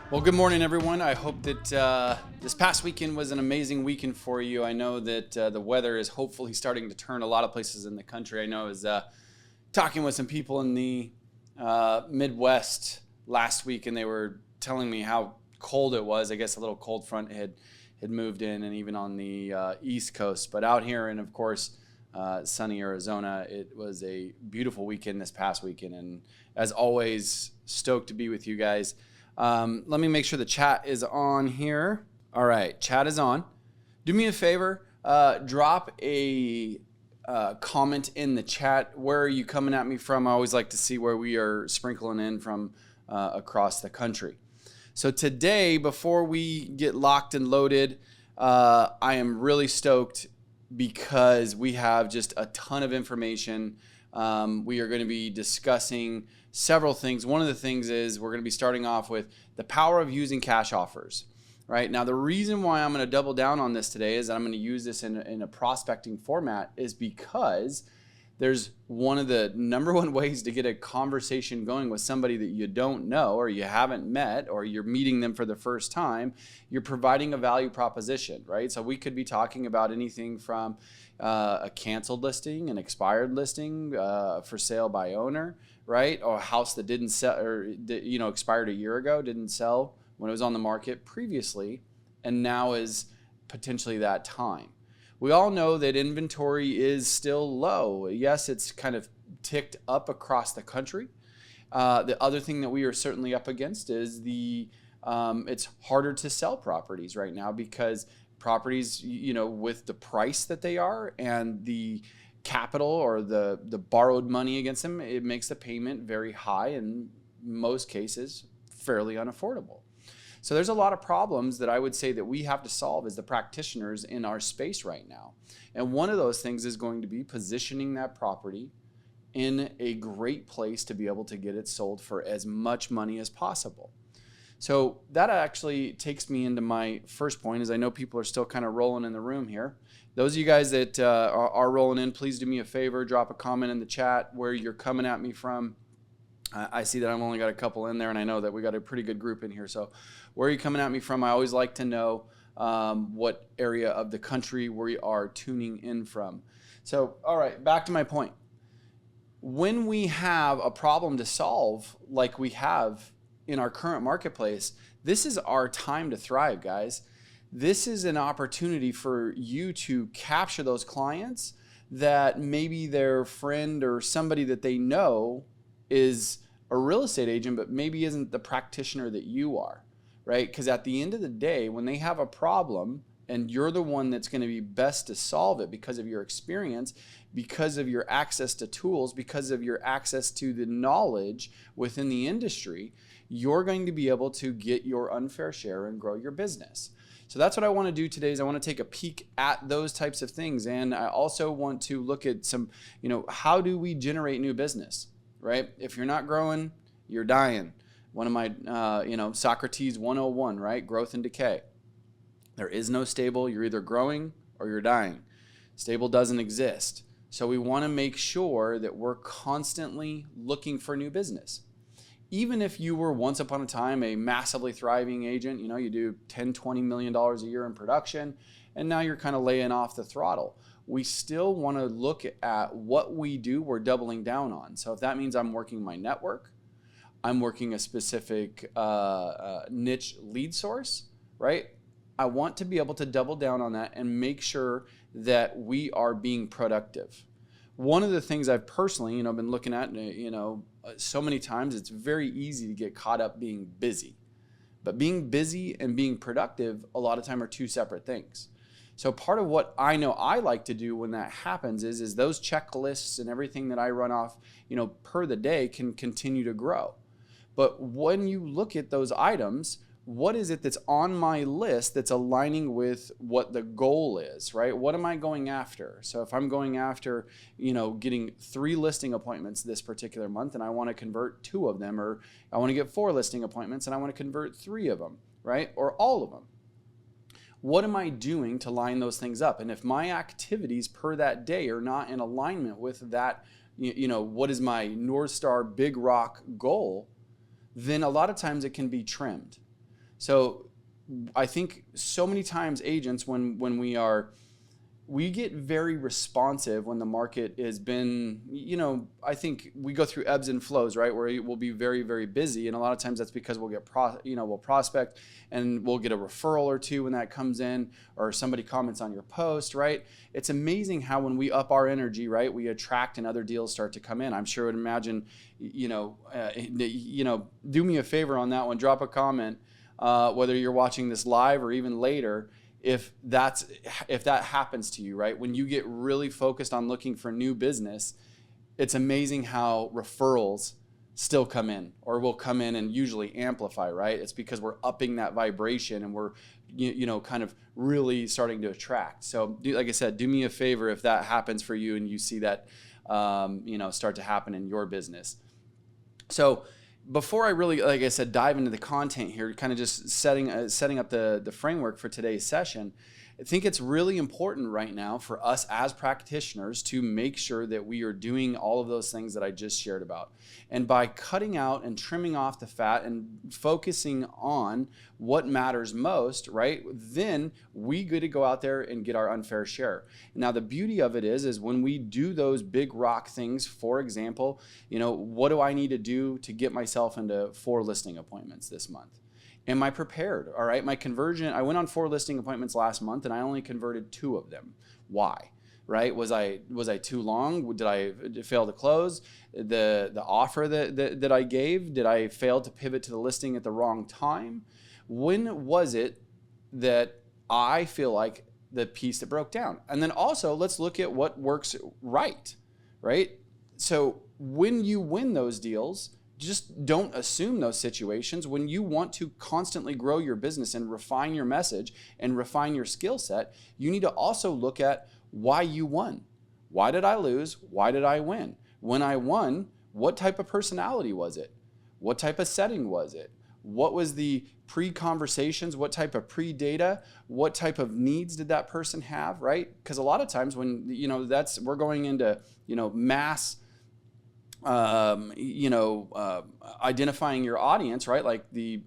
Well, good morning, everyone. I hope that this past weekend was an amazing weekend for you. I know that the weather is hopefully starting to turn a lot of places in the country. I know I was talking with some people in the Midwest last week, and they were telling me how cold it was. I guess a little cold front had moved in, and even on the East Coast. But out here, and of course, sunny Arizona, it was a beautiful weekend this past weekend. And as always, stoked to be with you guys. Let me make sure the chat is on here. All right, chat is on. Do me a favor, drop a comment in the chat. Where are you coming at me from? I always like to see where we are sprinkling in from across the country. So today, before we get locked and loaded, I am really stoked because we have just a ton of information. We are going to be discussing several things. One of the things is we're going to be starting off with the power of using cash offers. Right now, the reason why I'm going to double down on this today is that I'm going to use this in a prospecting format is because there's one of the number one ways to get a conversation going with somebody that you don't know or you haven't met or you're meeting them for the first time. You're providing a value proposition, right? So we could be talking about anything from a canceled listing, an expired listing, for sale by owner, right? Or a house that didn't sell or expired a year ago, didn't sell when it was on the market previously, and now is potentially that time. We all know that inventory is still low. Yes, it's kind of ticked up across the country. The other thing that we are certainly up against is it's harder to sell properties right now because properties, with the price that they are and the capital or the borrowed money against them, it makes the payment very high and in most cases fairly unaffordable. So there's a lot of problems that I would say that we have to solve as the practitioners in our space right now. And one of those things is going to be positioning that property in a great place to be able to get it sold for as much money as possible. So that actually takes me into my first point, as I know people are still kind of rolling in the room here. Those of you guys that are rolling in, please do me a favor, drop a comment in the chat where you're coming at me from. I see that I've only got a couple in there, and I know that we got a pretty good group in here. So where are you coming at me from? I always like to know what area of the country we are tuning in from. So, all right, back to my point. When we have a problem to solve like we have in our current marketplace, this is our time to thrive, guys. This is an opportunity for you to capture those clients that maybe their friend or somebody that they know is a real estate agent, but maybe isn't the practitioner that you are, right? Because at the end of the day, when they have a problem and you're the one that's going to be best to solve it because of your experience, because of your access to tools, because of your access to the knowledge within the industry, you're going to be able to get your unfair share and grow your business. So that's what I want to do today is I want to take a peek at those types of things. And I also want to look at some, how do we generate new business? Right? If you're not growing, you're dying. One of my, Socrates 101, right? Growth and decay. There is no stable. You're either growing or you're dying. Stable doesn't exist. So we want to make sure that we're constantly looking for new business. Even if you were once upon a time a massively thriving agent, you do $10, $20 million a year in production, and now you're kind of laying off the throttle. We still want to look at what we do, we're doubling down on. So if that means I'm working my network, I'm working a specific niche lead source, right? I want to be able to double down on that and make sure that we are being productive. One of the things I've personally, been looking at, so many times, it's very easy to get caught up being busy. But being busy and being productive a lot of time are two separate things. So part of what I know I like to do when that happens is those checklists and everything that I run off, per the day can continue to grow. But when you look at those items, what is it that's on my list that's aligning with what the goal is, right? What am I going after? So if I'm going after, getting 3 listing appointments this particular month and I want to convert 2 of them, or I want to get 4 listing appointments and I want to convert 3 of them, right? Or all of them. What am I doing to line those things up? And if my activities per that day are not in alignment with that, what is my North Star big rock goal, then a lot of times it can be trimmed. So I think so many times agents, when we get very responsive when the market has been, I think we go through ebbs and flows, right? Where we'll be very, very busy. And a lot of times that's because we'll get, we'll prospect and we'll get a referral or two when that comes in, or somebody comments on your post, right? It's amazing how when we up our energy, right, we attract and other deals start to come in. I'm sure would imagine, do me a favor on that one, drop a comment, whether you're watching this live or even later, if that happens to you, right? When you get really focused on looking for new business, it's amazing how referrals still come in, or will come in and usually amplify, right? It's because we're upping that vibration and we're, kind of really starting to attract. So like I said, do me a favor if that happens for you and you see that, start to happen in your business. So before I really, like I said, dive into the content here, kind of just setting up the framework for today's session, I think it's really important right now for us as practitioners to make sure that we are doing all of those things that I just shared about. And by cutting out and trimming off the fat and focusing on what matters most, right, then we get to go out there and get our unfair share. Now, the beauty of it is when we do those big rock things, for example, what do I need to do to get myself into 4 listing appointments this month? Am I prepared? All right, my conversion, I went on 4 listing appointments last month and I only converted 2 of them. Why? Right? Was I too long? Did I fail to close? The offer that I gave, did I fail to pivot to the listing at the wrong time? When was it that I feel like the piece that broke down? And then also let's look at what works right? So when you win those deals, just don't assume those situations. When you want to constantly grow your business and refine your message and refine your skill set, you need to also look at why you won. Why did I lose? Why did I win? When I won, what type of personality was it? What type of setting was it? What was the pre-conversations? What type of pre-data? What type of needs did that person have, right? Because a lot of times when, we're going into, mass identifying your audience, right? Like the,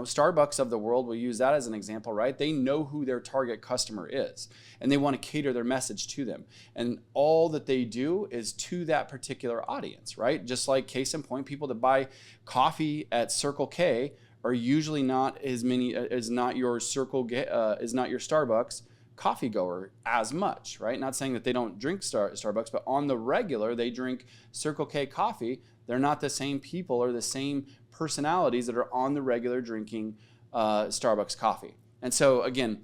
Starbucks of the world, we'll use that as an example, right? They know who their target customer is and they want to cater their message to them. And all that they do is to that particular audience, right? Just like case in point, people that buy coffee at Circle K are usually not as many, is not your Starbucks coffee goer as much, right? Not saying that they don't drink Starbucks, but on the regular, they drink Circle K coffee. They're not the same people or the same personalities that are on the regular drinking Starbucks coffee. And so again,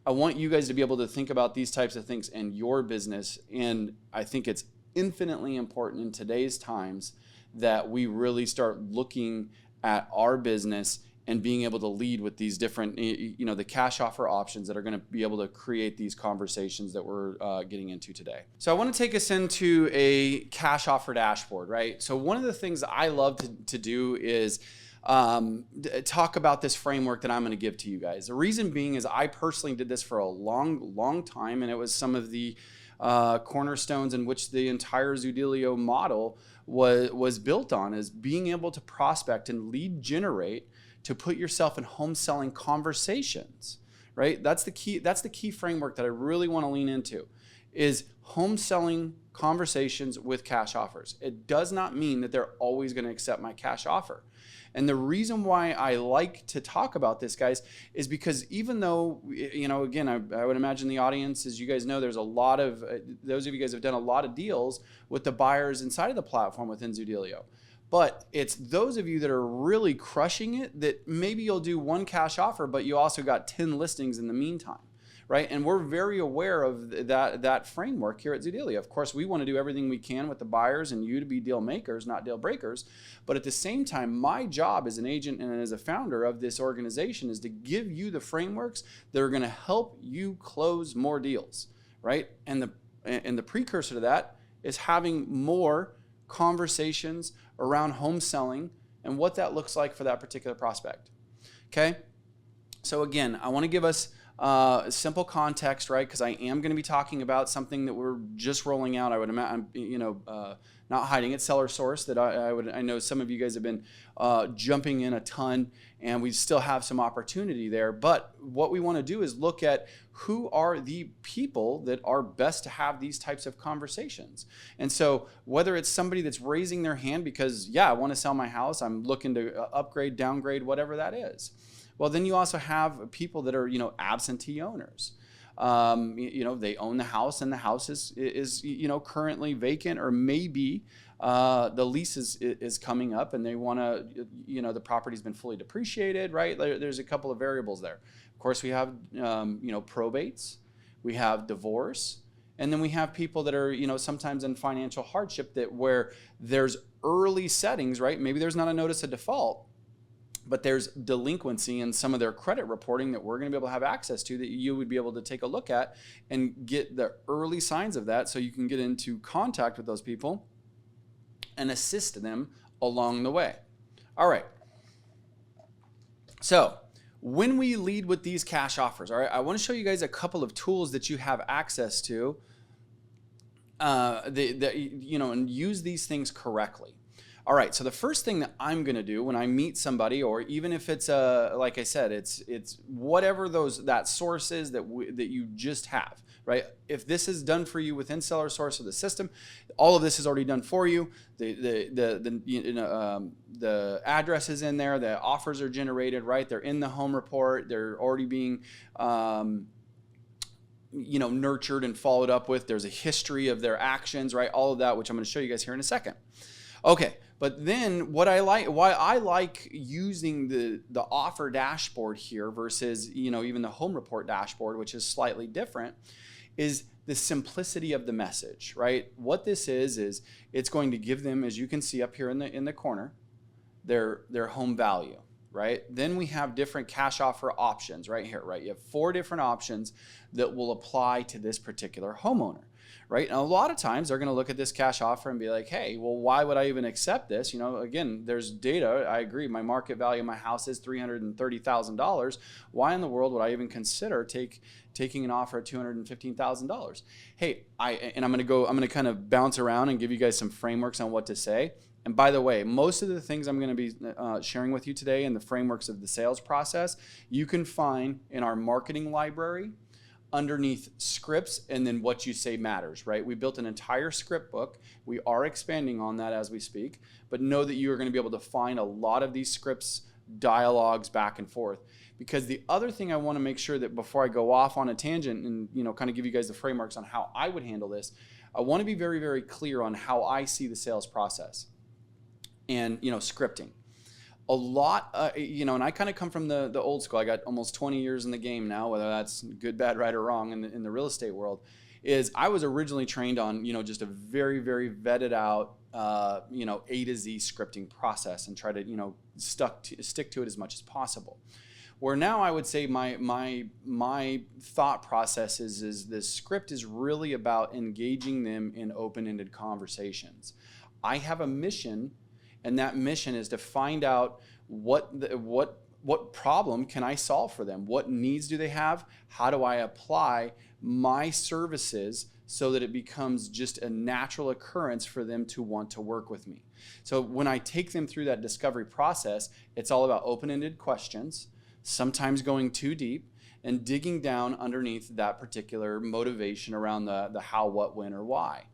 I want you guys to be able to think about these types of things in your business. And I think it's infinitely important in today's times that we really start looking at our business and being able to lead with these different, the cash offer options that are going to be able to create these conversations that we're getting into today. So I want to take us into a cash offer dashboard, right? So one of the things I love to do is talk about this framework that I'm going to give to you guys. The reason being is I personally did this for a long, long time, and it was some of the cornerstones in which the entire Zoodealio model was built on, is being able to prospect and lead generate to put yourself in home selling conversations, right? That's the key framework that I really want to lean into, is home selling conversations with cash offers. It does not mean that they're always going to accept my cash offer. And the reason why I like to talk about this, guys, is because even though, again, I would imagine the audience, as you guys know, there's a lot of, those of you guys have done a lot of deals with the buyers inside of the platform within Zoodealio. But it's those of you that are really crushing it that maybe you'll do 1 cash offer, but you also got 10 listings in the meantime, right? And we're very aware of that framework here at Zoodealio. Of course, we want to do everything we can with the buyers and you to be deal makers, not deal breakers. But at the same time, my job as an agent and as a founder of this organization is to give you the frameworks that are going to help you close more deals, right? And the precursor to that is having more conversations around home selling and what that looks like for that particular prospect. Okay? So again, I want to give us simple context, right? Because I am going to be talking about something that we're just rolling out. I would imagine, not hiding it. SellerSource that I know some of you guys have been jumping in a ton, and we still have some opportunity there. But what we want to do is look at who are the people that are best to have these types of conversations. And so whether it's somebody that's raising their hand because, yeah, I want to sell my house, I'm looking to upgrade, downgrade, whatever that is. Well, then you also have people that are, absentee owners. They own the house and the house is currently vacant, or maybe the lease is coming up and they want to, the property's been fully depreciated, right? There's a couple of variables there. Of course, we have, probates, we have divorce, and then we have people that are, sometimes in financial hardship where there's early settings, right? Maybe there's not a notice of default, but there's delinquency in some of their credit reporting that we're going to be able to have access to, that you would be able to take a look at and get the early signs of that, so you can get into contact with those people and assist them along the way. All right. So when we lead with these cash offers, all right, I want to show you guys a couple of tools that you have access to, and use these things correctly. All right, so the first thing that I'm going to do when I meet somebody, or even if it's like I said, it's whatever that source is that you just have, right? If this is done for you within SellerSource or the system, all of this is already done for you. The address is in there, the offers are generated, right? They're in the home report. They're already being nurtured and followed up with. There's a history of their actions, right? All of that, which I'm going to show you guys here in a second. Okay, but then why I like using the offer dashboard here versus even the home report dashboard, which is slightly different, is the simplicity of the message, right? What this is it's going to give them, as you can see up here in the corner, their home value, right? Then we have different cash offer options right here, right? You have 4 different options that will apply to this particular homeowner. Right? And a lot of times they're going to look at this cash offer and be like, hey, well, why would I even accept this? Again, there's data. I agree. My market value of my house is $330,000. Why in the world would I even consider taking an offer at $215,000? Hey, I'm going to kind of bounce around and give you guys some frameworks on what to say. And by the way, most of the things I'm going to be sharing with you today in the frameworks of the sales process, you can find in our marketing library underneath scripts, and then what you say matters, right? We built an entire script book. We are expanding on that as we speak, but know that you are going to be able to find a lot of these scripts, dialogues back and forth. Because the other thing I want to make sure that before I go off on a tangent and kind of give you guys the frameworks on how I would handle this, I want to be very, very clear on how I see the sales process and scripting. A lot, and I kind of come from the old school. I got almost 20 years in the game now, whether that's good, bad, right, or wrong in the real estate world. Is I was originally trained on, just a very, very vetted out, A to Z scripting process, and try to, stick to it as much as possible. Where now I would say my thought process is this script is really about engaging them in open-ended conversations. I have a mission. And that mission is to find out what problem can I solve for them? What needs do they have? How do I apply my services so that it becomes just a natural occurrence for them to want to work with me? So when I take them through that discovery process, it's all about open-ended questions, sometimes going too deep, and digging down underneath that particular motivation around the how, what, when, or why.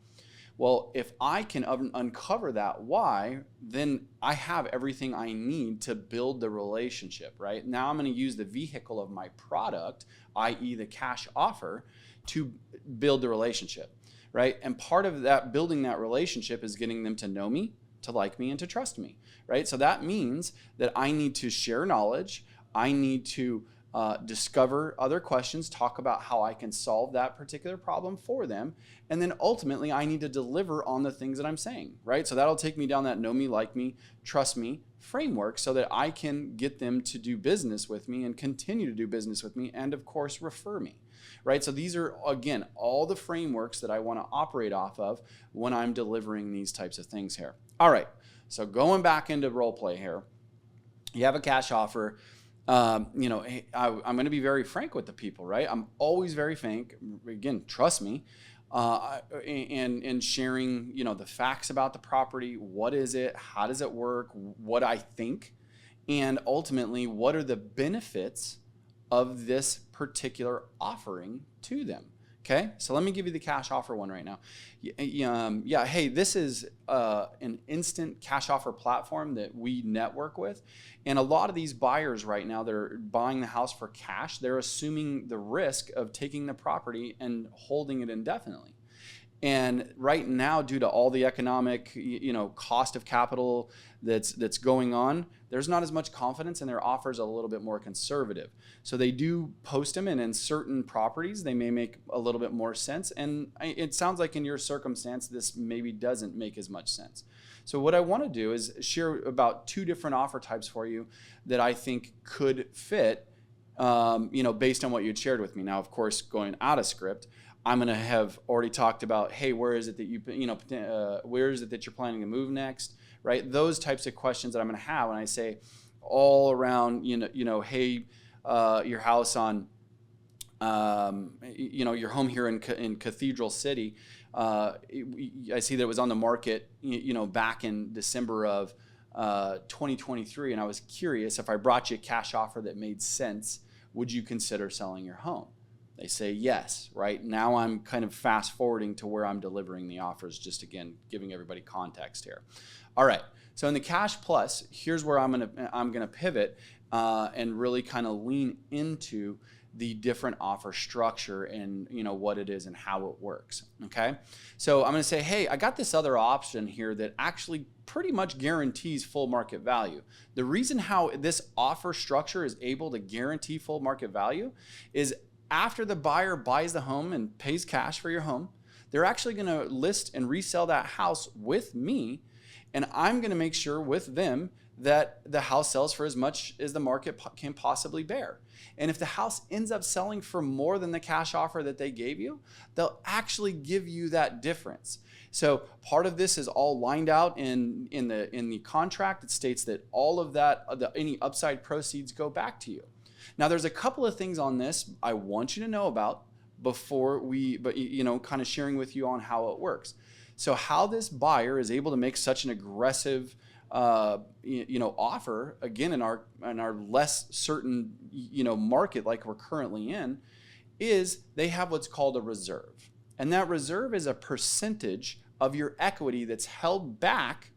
Well, if I can uncover that why, then I have everything I need to build the relationship, right? Now I'm going to use the vehicle of my product, i.e. the cash offer, to build the relationship, right? And part of that, building that relationship, is getting them to know me, to like me, and to trust me, right? So that means that I need to share knowledge. I need to discover other questions, talk about how I can solve that particular problem for them. And then ultimately, I need to deliver on the things that I'm saying, right? So that'll take me down that know me, like me, trust me framework so that I can get them to do business with me and continue to do business with me, and of course, refer me, right? So these are, again, all the frameworks that I want to operate off of when I'm delivering these types of things here. All right, so going back into role play here, you have a cash offer. I'm going to be very frank with the people, right? I'm always very frank. Again, trust me. and sharing, the facts about the property. What is it? How does it work? What I think, and ultimately, what are the benefits of this particular offering to them? Okay, so let me give you the cash offer one right now. Hey, this is an instant cash offer platform that we network with. And a lot of these buyers right now, they're buying the house for cash. They're assuming the risk of taking the property and holding it indefinitely. And right now, due to all the economic, cost of capital that's going on, there's not as much confidence, and their offers are a little bit more conservative. So they do post them, and in certain properties, they may make a little bit more sense. And it sounds like in your circumstance, this maybe doesn't make as much sense. So what I want to do is share about 2 different offer types for you that I think could fit, based on what you'd shared with me. Now, of course, going out of script, I'm going to have already talked about, hey, where is it that where is it that you're planning to move next, right? Those types of questions that I'm going to have when I say all around, hey, your house on, your home here in Cathedral City. I see that it was on the market, back in December of 2023, and I was curious, if I brought you a cash offer that made sense, would you consider selling your home? They say yes, right? Now I'm kind of fast forwarding to where I'm delivering the offers, just again, giving everybody context here. All right, so in the Cash Plus, here's where I'm gonna pivot and really kind of lean into the different offer structure and what it is and how it works, okay? So I'm gonna say, hey, I got this other option here that actually pretty much guarantees full market value. The reason how this offer structure is able to guarantee full market value is after the buyer buys the home and pays cash for your home, they're actually going to list and resell that house with me, and I'm going to make sure with them that the house sells for as much as the market can possibly bear. And if the house ends up selling for more than the cash offer that they gave you, they'll actually give you that difference. So part of this is all lined out in the contract. It states that all of that, any upside proceeds go back to you. Now, there's a couple of things on this I want you to know about before kind of sharing with you on how it works. So how this buyer is able to make such an aggressive, offer, again, in our less certain, market like we're currently in, is they have what's called a reserve. And that reserve is a percentage of your equity that's held back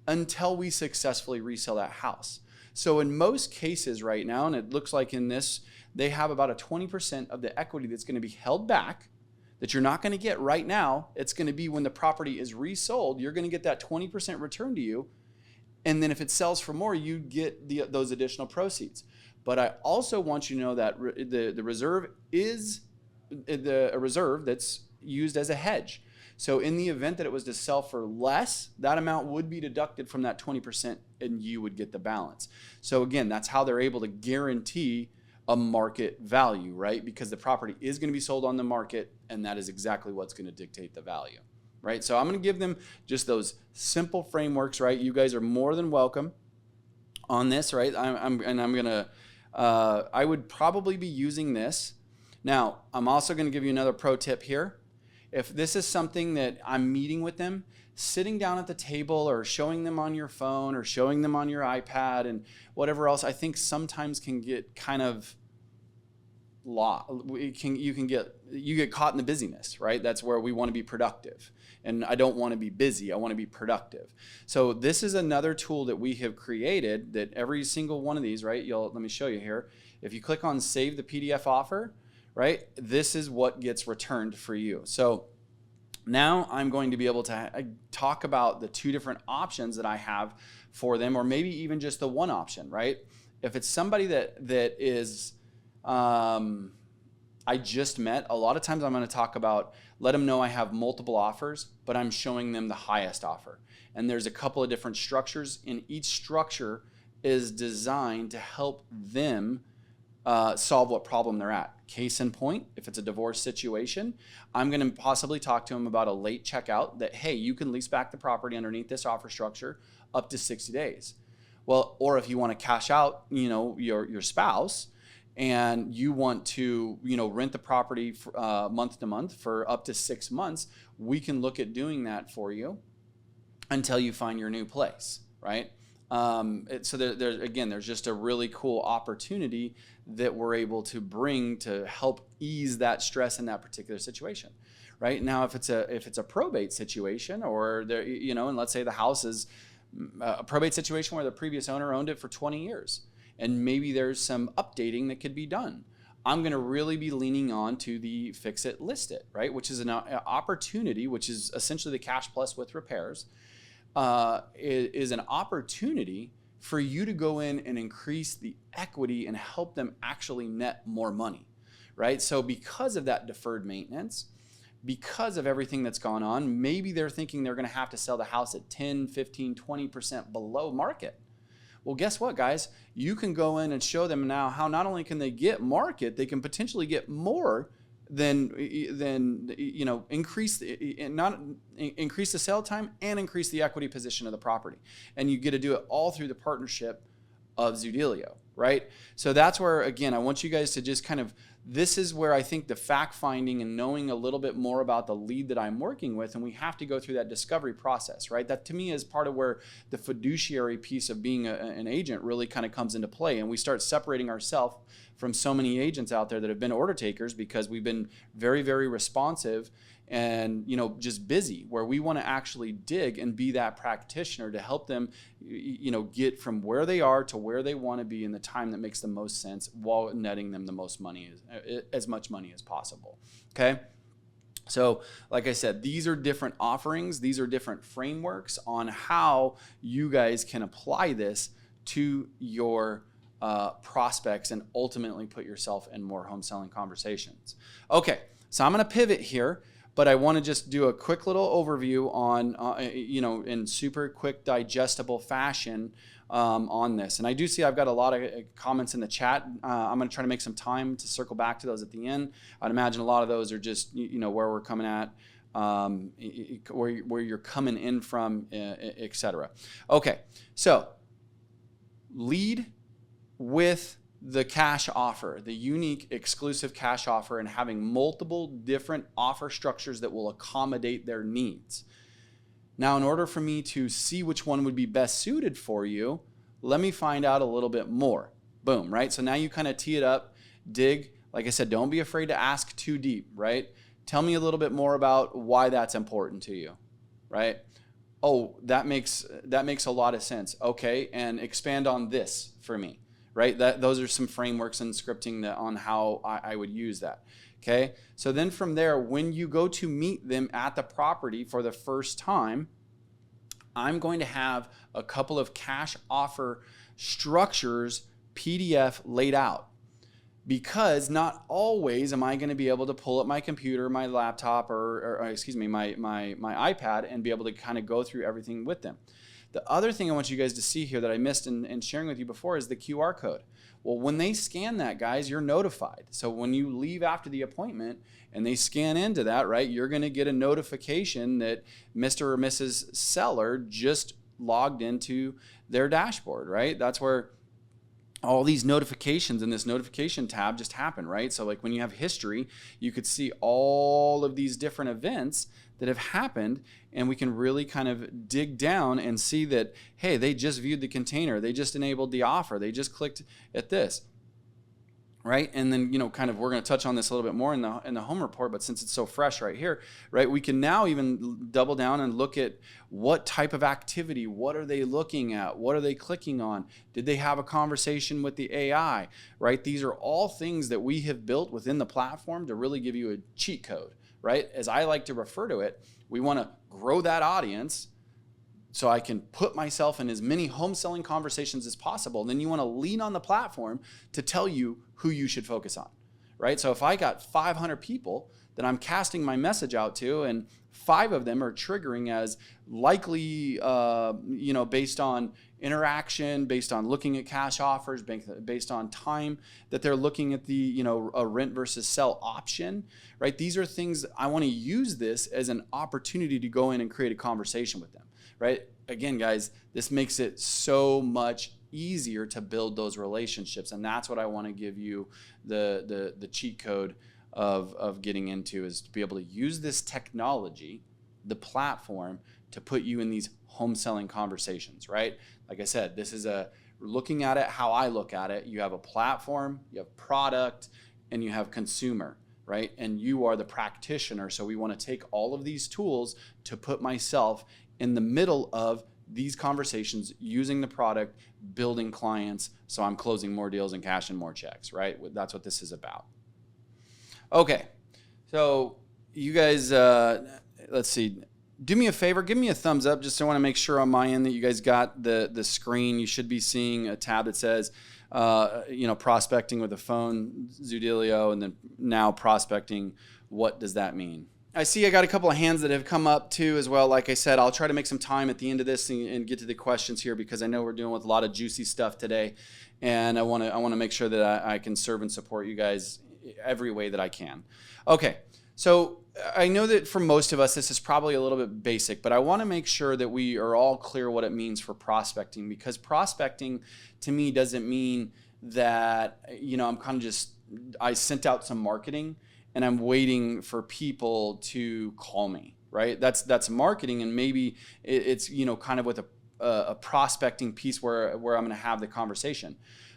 until we successfully resell that house. So in most cases right now, and it looks like in this, they have about a 20% of the equity that's going to be held back that you're not going to get right now. It's going to be when the property is resold, you're going to get that 20% return to you. And then if it sells for more, you get those additional proceeds. But I also want you to know that the reserve is a reserve that's used as a hedge. So in the event that it was to sell for less, that amount would be deducted from that 20% and you would get the balance. So again, that's how they're able to guarantee a market value, right? Because the property is going to be sold on the market, and that is exactly what's going to dictate the value, right? So I'm going to give them just those simple frameworks, right? You guys are more than welcome on this, right? I would probably be using this. Now, I'm also going to give you another pro tip here. If this is something that I'm meeting with them, sitting down at the table or showing them on your phone or showing them on your iPad and whatever else, I think sometimes can get kind of you get caught in the busyness, right? That's where we want to be productive. And I don't want to be busy. I want to be productive. So this is another tool that we have created that every single one of these, right? Let me show you here. If you click on save the PDF offer, right? This is what gets returned for you. So now I'm going to be able to talk about the 2 different options that I have for them, or maybe even just the one option, right? If it's somebody that is, I just met, a lot of times I'm going to talk about, let them know I have multiple offers, but I'm showing them the highest offer. And there's a couple of different structures, and each structure is designed to help them solve what problem they're at. Case in point, if it's a divorce situation, I'm going to possibly talk to them about a late checkout that, hey, you can lease back the property underneath this offer structure up to 60 days. Well, or if you want to cash out, your spouse and you want to, rent the property month to month for up to 6 months, we can look at doing that for you until you find your new place, right? So there's just a really cool opportunity that we're able to bring to help ease that stress in that particular situation, right? Now, if it's a probate situation, or there, and let's say the house is a probate situation where the previous owner owned it for 20 years, and maybe there's some updating that could be done, I'm going to really be leaning on to the fix it, list it, right? Which is an opportunity, which is essentially the cash plus with repairs, is an opportunity for you to go in and increase the equity and help them actually net more money, right? So because of that deferred maintenance, because of everything that's gone on, maybe they're thinking they're going to have to sell the house at 10, 15, 20% below market. Well, guess what, guys? You can go in and show them now how not only can they get market, they can potentially get more than increase the sale time and increase the equity position of the property. And you get to do it all through the partnership of Zoodealio, right? So that's where, again, I want you guys to just this is where I think the fact finding and knowing a little bit more about the lead that I'm working with, and we have to go through that discovery process, right? That to me is part of where the fiduciary piece of being an agent really kind of comes into play. And we start separating ourselves from so many agents out there that have been order takers because we've been very, very responsive and just busy, where we want to actually dig and be that practitioner to help them get from where they are to where they want to be in the time that makes the most sense, while netting them the most money, as much money as possible. Okay, so like I said, these are different offerings, these are different frameworks on how you guys can apply this to your prospects and ultimately put yourself in more home selling conversations. Okay, so I'm going to pivot here, but I want to just do a quick little overview on, in super quick, digestible fashion on this. And I do see I've got a lot of comments in the chat. I'm going to try to make some time to circle back to those at the end. I'd imagine a lot of those are just, where we're coming at, where you're coming in from, et cetera. Okay, so lead with the cash offer, the unique exclusive cash offer, and having multiple different offer structures that will accommodate their needs. Now, in order for me to see which one would be best suited for you, let me find out a little bit more. Boom, right? So now you kind of tee it up, dig. Like I said, don't be afraid to ask too deep, right? Tell me a little bit more about why that's important to you, right? Oh, that makes a lot of sense. Okay, and expand on this for me. Right? Those are some frameworks and scripting on how I would use that. Okay? So then from there, when you go to meet them at the property for the first time, I'm going to have a couple of cash offer structures PDF laid out. Because not always am I going to be able to pull up my computer, my laptop, or my iPad and be able to kind of go through everything with them. The other thing I want you guys to see here that I missed in sharing with you before is the QR code. Well, when they scan that, guys, you're notified. So when you leave after the appointment and they scan into that, right, you're going to get a notification that Mr. or Mrs. Seller just logged into their dashboard, right? That's where all these notifications in this notification tab just happen, right? So like when you have history, you could see all of these different events that have happened, and we can really kind of dig down and see that, hey, they just viewed the container, they just enabled the offer, they just clicked at this, right? And then, kind of, we're going to touch on this a little bit more in the home report, but since it's so fresh right here, right, we can now even double down and look at what type of activity, what are they looking at, what are they clicking on, did they have a conversation with the AI, right? These are all things that we have built within the platform to really give you a cheat code, right? As I like to refer to it, we want to grow that audience so I can put myself in as many home selling conversations as possible. Then you want to lean on the platform to tell you who you should focus on, right? So if I got 500 people that I'm casting my message out to, and 5 of them are triggering as likely, based on interaction, based on looking at cash offers, based on time that they're looking at the, a rent versus sell option, right? These are things I want to use this as an opportunity to go in and create a conversation with them, right? Again, guys, this makes it so much easier to build those relationships. And that's what I want to give you the cheat code of getting into, is to be able to use this technology, the platform, to put you in these home selling conversations, right? Like I said, this is looking at it how I look at it. You have a platform, you have product, and you have consumer, right? And you are the practitioner. So we want to take all of these tools to put myself in the middle of these conversations, using the product, building clients, so I'm closing more deals and cashing more checks, right? That's what this is about. Okay, so you guys, let's see. Do me a favor, give me a thumbs up. Just I want to make sure on my end that you guys got the screen. You should be seeing a tab that says, prospecting with a phone, Zoodealio, and then now prospecting. What does that mean? I see I got a couple of hands that have come up too as well. Like I said, I'll try to make some time at the end of this and get to the questions here, because I know we're dealing with a lot of juicy stuff today, and I want to make sure that I can serve and support you guys every way that I can. Okay. So I know that for most of us, this is probably a little bit basic, but I want to make sure that we are all clear what it means for prospecting, because prospecting to me doesn't mean that, I'm kind of just, I sent out some marketing and I'm waiting for people to call me, right? That's marketing, and maybe it's, kind of with a prospecting piece where I'm going to have the conversation.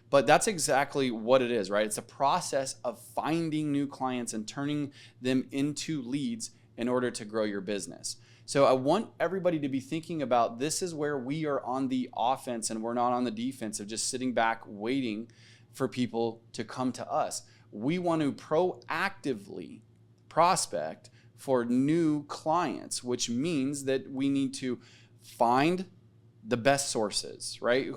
But that's exactly what it is, right? It's a process of finding new clients and turning them into leads in order to grow your business. So I want everybody to be thinking about, this is where we are on the offense and we're not on the defense of just sitting back waiting for people to come to us. We want to proactively prospect for new clients, which means that we need to find the best sources, right?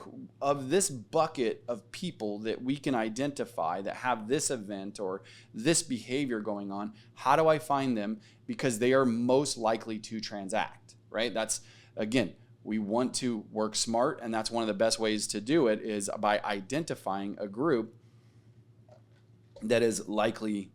Of this bucket of people that we can identify that have this event or this behavior going on, how do I find them? Because they are most likely to transact, right? That's, again, we want to work smart, and that's one of the best ways to do it, is by identifying a group that is likely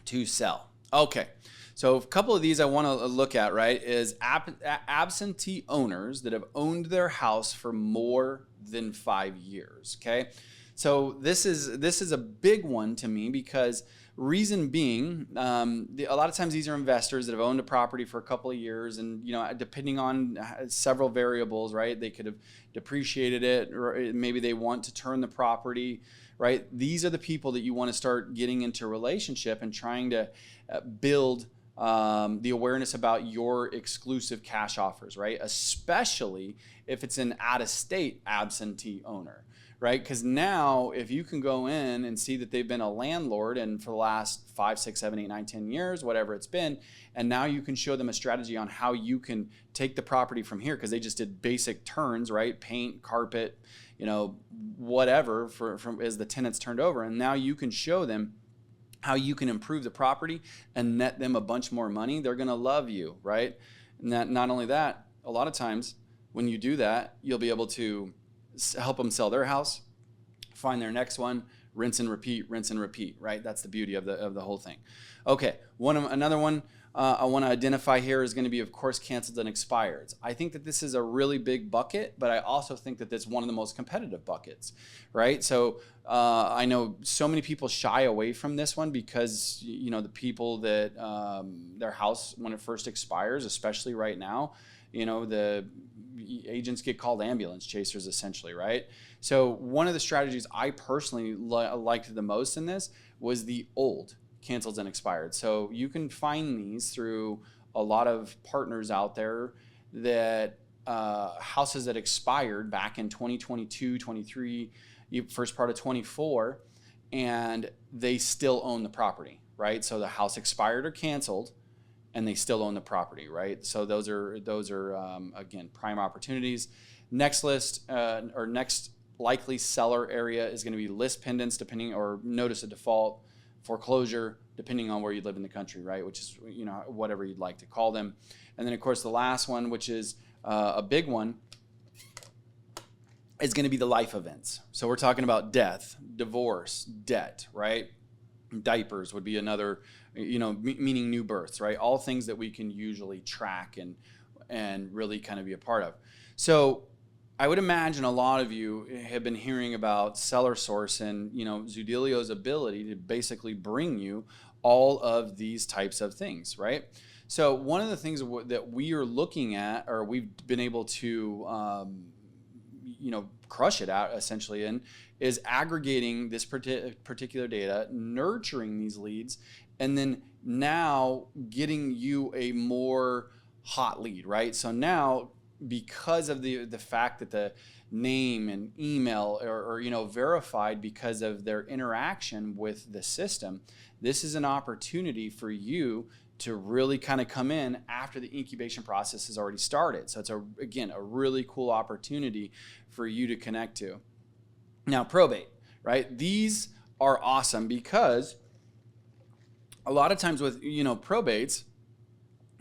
to sell. Okay. So a couple of these I want to look at, right, is absentee owners that have owned their house for more than 5 years, okay? So this is a big one to me, because reason being, a lot of times these are investors that have owned a property for a couple of years, and depending on several variables, right, they could have depreciated it, or maybe they want to turn the property, right? These are the people that you want to start getting into a relationship and trying to build the awareness about your exclusive cash offers, right? Especially if it's an out-of-state absentee owner, right? Because now if you can go in and see that they've been a landlord and for the last 5, 6, 7, 8, 9, 10 years, whatever it's been, and now you can show them a strategy on how you can take the property from here, because they just did basic turns, right? Paint, carpet, whatever from as the tenants turned over, and now you can show them how you can improve the property and net them a bunch more money. They're going to love you, right? And not only that, a lot of times when you do that, you'll be able to help them sell their house, find their next one, rinse and repeat, right? That's the beauty of the whole thing. Okay, another one I want to identify here is going to be, of course, canceled and expireds. I think that this is a really big bucket, but I also think that it's one of the most competitive buckets, right? So I know so many people shy away from this one because, the people that their house, when it first expires, especially right now, the agents get called ambulance chasers essentially, right? So one of the strategies I personally liked the most in this was the old canceled and expired. So you can find these through a lot of partners out there that houses that expired back in 2022, 23, first part of 24, and they still own the property, right? So the house expired or canceled, and they still own the property, right? So those are again, prime opportunities. Next list or next likely seller area is going to be list pendants, or notice of default, foreclosure, depending on where you live in the country, right? Which is, whatever you'd like to call them. And then, of course, the last one, which is a big one, is going to be the life events. So we're talking about death, divorce, debt, right? Diapers would be another, meaning new births, right? All things that we can usually track and really kind of be a part of. So I would imagine a lot of you have been hearing about SellerSource and Zoodealio's ability to basically bring you all of these types of things, right? So one of the things that we are looking at, or we've been able to crush it out essentially in, is aggregating this particular data, nurturing these leads, and then now getting you a more hot lead, right? So now, because of the fact that the name and email are verified because of their interaction with the system, this is an opportunity for you to really kind of come in after the incubation process has already started. So it's again a really cool opportunity for you to connect to. Now, probate, right? These are awesome because a lot of times with probates,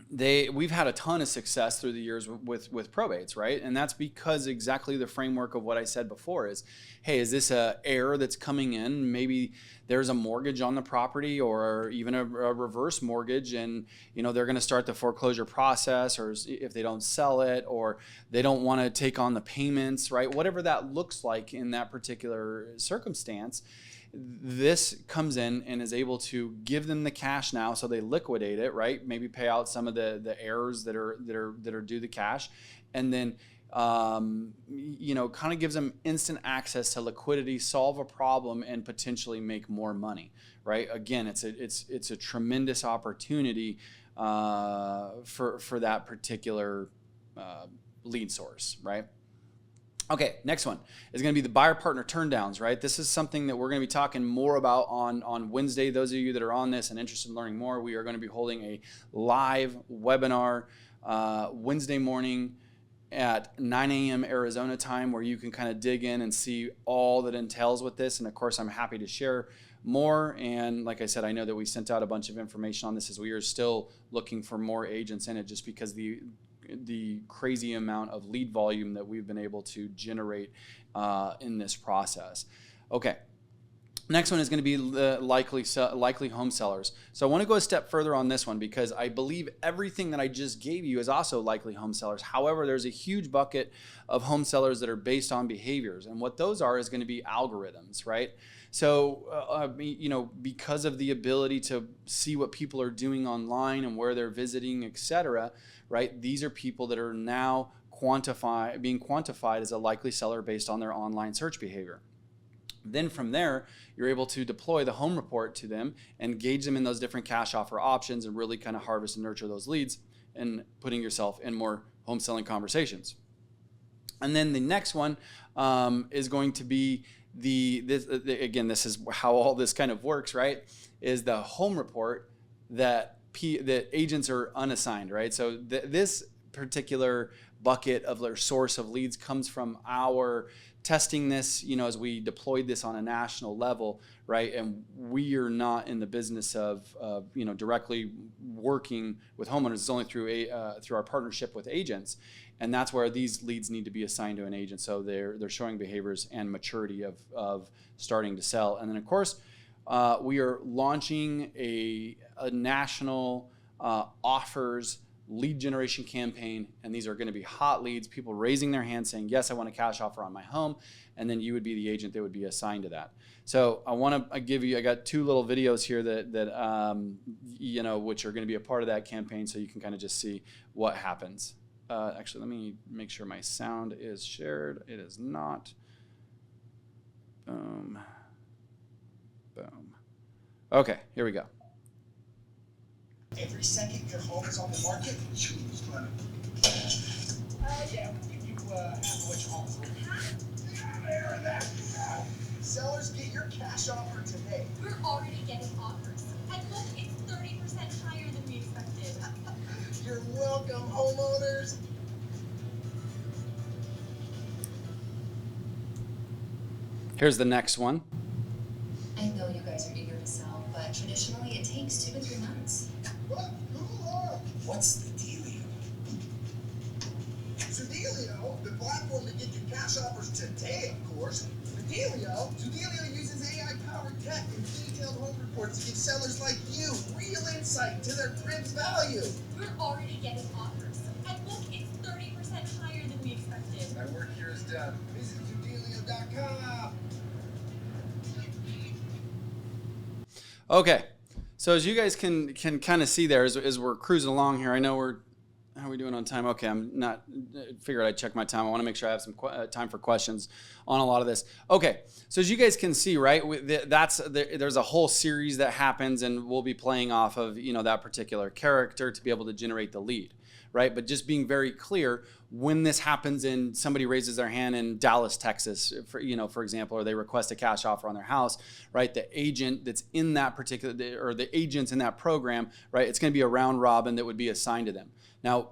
we've had a ton of success through the years with probates, right? And that's because exactly the framework of what I said before is, hey, is this a heir that's coming in? Maybe there's a mortgage on the property or even a reverse mortgage, and they're going to start the foreclosure process, or if they don't sell it, or they don't want to take on the payments, right? Whatever that looks like in that particular circumstance, this comes in and is able to give them the cash now, so they liquidate it, right? Maybe pay out some of the heirs that are due the cash, and then kind of gives them instant access to liquidity, solve a problem, and potentially make more money, right? Again, it's a tremendous opportunity for that particular lead source, right? Okay, next one is going to be the buyer partner turndowns, right? This is something that we're going to be talking more about on Wednesday. Those of you that are on this and interested in learning more, we are going to be holding a live webinar Wednesday morning at 9 a.m. Arizona time, where you can kind of dig in and see all that entails with this. And of course, I'm happy to share more. And like I said, I know that we sent out a bunch of information on this, as we are still looking for more agents in it, just because the crazy amount of lead volume that we've been able to generate in this process. Okay. Next one is going to be the likely home sellers. So I want to go a step further on this one, because I believe everything that I just gave you is also likely home sellers. However, there's a huge bucket of home sellers that are based on behaviors, and what those are is going to be algorithms, right? So, because of the ability to see what people are doing online and where they're visiting, etc., right? These are people that are now being quantified as a likely seller based on their online search behavior. Then from there, you're able to deploy the home report to them, engage them in those different cash offer options, and really kind of harvest and nurture those leads, and putting yourself in more home selling conversations. And then the next one is going to be again, this is how all this kind of works, right? Is the home report that agents are unassigned, right? So this particular bucket of their source of leads comes from our testing this, as we deployed this on a national level, right? And we are not in the business of directly working with homeowners. It's only through our partnership with agents, and that's where these leads need to be assigned to an agent. So they're showing behaviors and maturity of starting to sell. And then of course, we are launching a national offers lead generation campaign, and these are going to be hot leads, people raising their hand saying, yes, I want a cash offer on my home, and then you would be the agent that would be assigned to that. So I got two little videos here that which are going to be a part of that campaign, so you can kind of just see what happens. Actually, let me make sure my sound is shared. It is not. Boom. Boom. Okay, here we go. Every second your home is on the market, choose money. Yeah, we'll give you half of what your home is worth. Sellers, get your cash offer today. We're already getting offers. And look, it's 30% higher than we expected. You're welcome, homeowners. Here's the next one. I know you guys are eager to sell, but traditionally it takes 2 to 3 months. What? What's the dealio? Zoodealio, the platform to get you cash offers today, of course. Zoodealio uses AI-powered tech and detailed home reports to give sellers like you real insight to their crib's value. We're already getting offers. And look, it's 30% 30% higher than we expected. My work here is done. Visit Zoodealio.com. Okay, so as you guys can kind of see there, as we're cruising along here, I know how are we doing on time? Okay, I'm not, figured I'd check my time. I want to make sure I have some time for questions on a lot of this. Okay, so as you guys can see, right, there's a whole series that happens, and we'll be playing off of, that particular character to be able to generate the lead, right? But just being very clear, when this happens and somebody raises their hand in Dallas, Texas, for example, or they request a cash offer on their house, right? The agent that's in that particular, or the agents in that program, right? It's going to be a round robin that would be assigned to them. Now,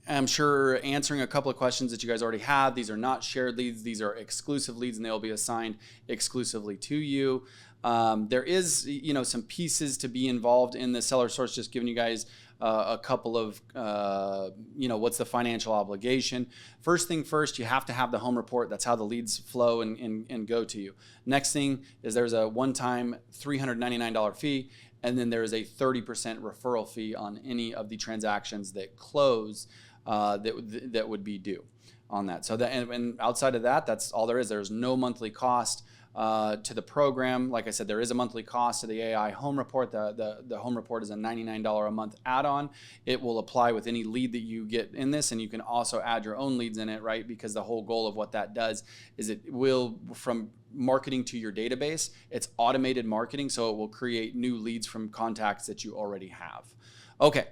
I'm sure answering a couple of questions that you guys already have. These are not shared leads. These are exclusive leads, and they'll be assigned exclusively to you. There is, some pieces to be involved in the SellerSource, just giving you guys a couple of, what's the financial obligation. First thing first, you have to have the home report. That's how the leads flow and go to you. Next thing is there's a one-time $399 fee, and then there is a 30% referral fee on any of the transactions that close that would be due on that. So that, and outside of that, that's all there is. There's no monthly cost to the program. Like I said, there is a monthly cost to the AI home report. The home report is a $99 a month add-on. It will apply with any lead that you get in this, and you can also add your own leads in it, right? Because the whole goal of what that does is it will, from marketing to your database, it's automated marketing, so it will create new leads from contacts that you already have. Okay.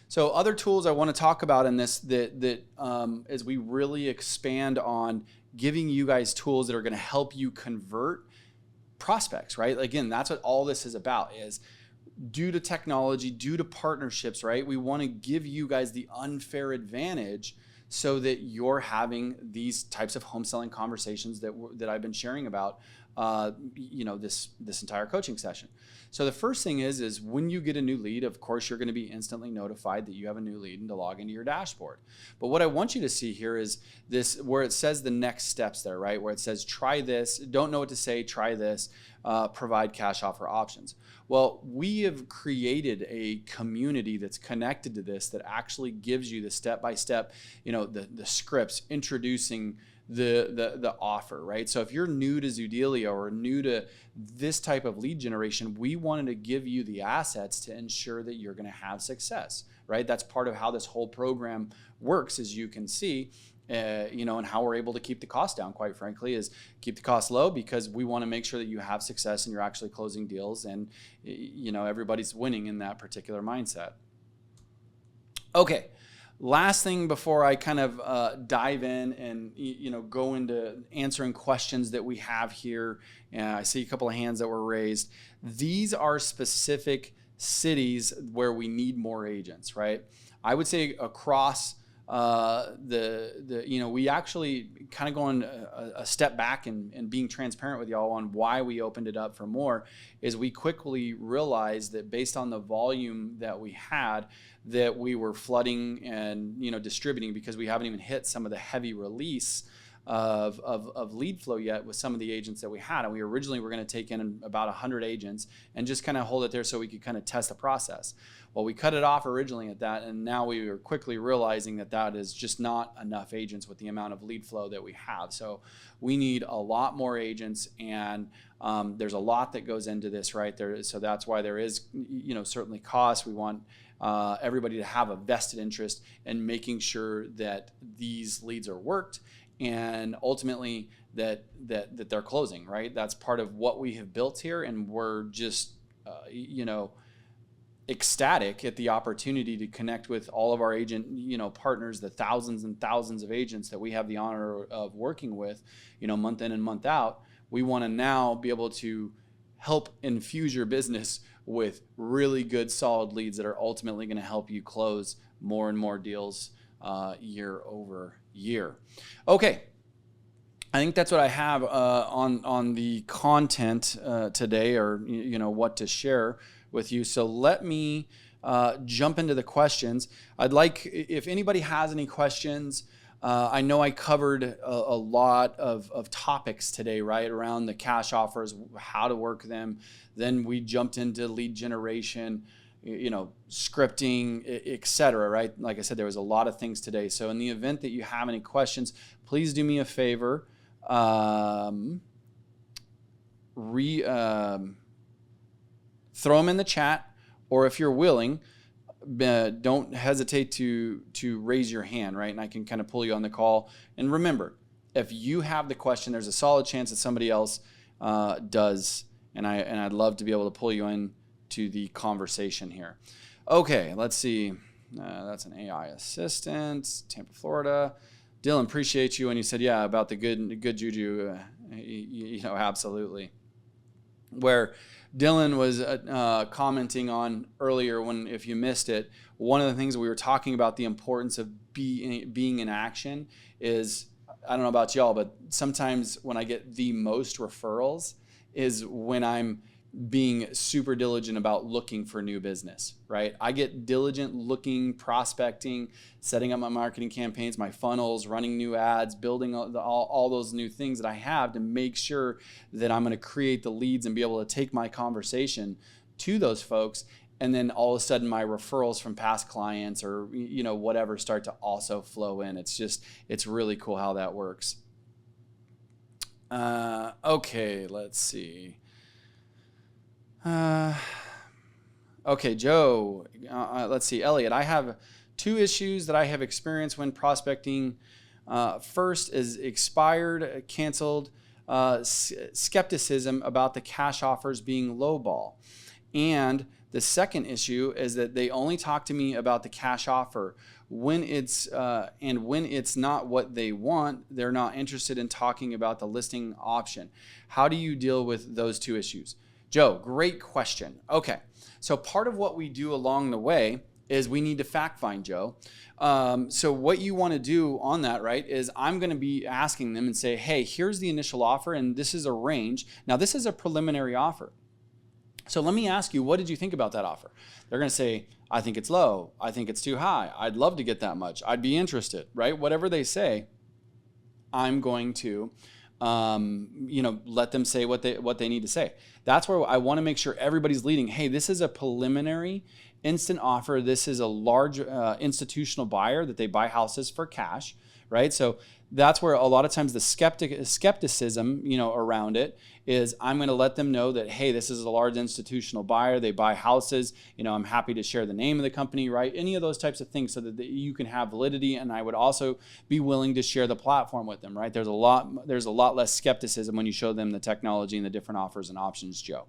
So other tools I want to talk about in this as we really expand on giving you guys tools that are going to help you convert prospects, right? Again, that's what all this is about, is due to technology, due to partnerships, right? We want to give you guys the unfair advantage so that you're having these types of home selling conversations that I've been sharing about, this entire coaching session. So the first thing is when you get a new lead, of course, you're going to be instantly notified that you have a new lead and to log into your dashboard. But what I want you to see here is this, where it says the next steps there, right? Where it says, try this, don't know what to say, try this, provide cash offer options. Well, we have created a community that's connected to this that actually gives you the step-by-step, the scripts introducing the offer, right? So if you're new to Zoodealio or new to this type of lead generation, we wanted to give you the assets to ensure that you're going to have success, right? That's part of how this whole program works, as you can see, and how we're able to keep the cost down, quite frankly, is keep the cost low because we want to make sure that you have success and you're actually closing deals and, everybody's winning in that particular mindset. Okay. Last thing before I kind of dive in and go into answering questions that we have here, I see a couple of hands that were raised. These are specific cities where we need more agents, right? I would say across we actually kind of going a step back and being transparent with y'all on why we opened it up for more is we quickly realized that based on the volume that we had, that we were flooding and distributing because we haven't even hit some of the heavy release of lead flow yet with some of the agents that we had. And we originally were going to take in about 100 agents and just kind of hold it there so we could kind of test the process. Well, we cut it off originally at that, and now we are quickly realizing that that is just not enough agents with the amount of lead flow that we have. So we need a lot more agents, and there's a lot that goes into this, right? So that's why there is, certainly cost. We want everybody to have a vested interest in making sure that these leads are worked and ultimately that they're closing, right? That's part of what we have built here, and we're just, ecstatic at the opportunity to connect with all of our agent, partners, the thousands and thousands of agents that we have the honor of working with, month in and month out. We want to now be able to help infuse your business with really good, solid leads that are ultimately going to help you close more and more deals year over year. Okay. I think that's what I have on the content today, or what to share with you. So let me jump into the questions. I'd like, if anybody has any questions, I know I covered a lot of topics today, right, around the cash offers, how to work them. Then we jumped into lead generation, scripting, etc. Right? Like I said, there was a lot of things today. So in the event that you have any questions, please do me a favor. Throw them in the chat, or if you're willing, don't hesitate to raise your hand, right? And I can kind of pull you on the call. And remember, if you have the question, there's a solid chance that somebody else does, and I'd love to be able to pull you in to the conversation here. Okay, let's see. That's an AI assistant, Tampa, Florida. Dylan, appreciate you when you said, yeah, about the good juju. Absolutely. Where Dylan was commenting on earlier, if you missed it, one of the things we were talking about, the importance of being in action, is, I don't know about y'all, but sometimes when I get the most referrals is when I'm being super diligent about looking for new business, right? I get diligent looking, prospecting, setting up my marketing campaigns, my funnels, running new ads, building all those new things that I have to make sure that I'm going to create the leads and be able to take my conversation to those folks. And then all of a sudden my referrals from past clients or, whatever start to also flow in. It's really cool how that works. Okay, let's see. Okay, Joe, let's see. Eliot, I have 2 issues that I have experienced when prospecting. First is expired, canceled, skepticism about the cash offers being lowball. And the second issue is that they only talk to me about the cash offer. When it's not what they want, they're not interested in talking about the listing option. How do you deal with those 2 issues? Joe, great question. Okay, so part of what we do along the way is we need to fact find, Joe. So what you want to do on that, right, is I'm going to be asking them and say, hey, here's the initial offer and this is a range. Now, this is a preliminary offer. So let me ask you, what did you think about that offer? They're going to say, I think it's low. I think it's too high. I'd love to get that much. I'd be interested, right? Whatever they say, I'm going to let them say what they need to say. That's where I want to make sure everybody's leading. Hey, this is a preliminary instant offer. This is a large institutional buyer that they buy houses for cash, right? So that's where a lot of times the skepticism, around it is I'm going to let them know that, hey, this is a large institutional buyer. They buy houses. I'm happy to share the name of the company, right? Any of those types of things so that you can have validity. And I would also be willing to share the platform with them, right? There's a lot less skepticism when you show them the technology and the different offers and options, Joe.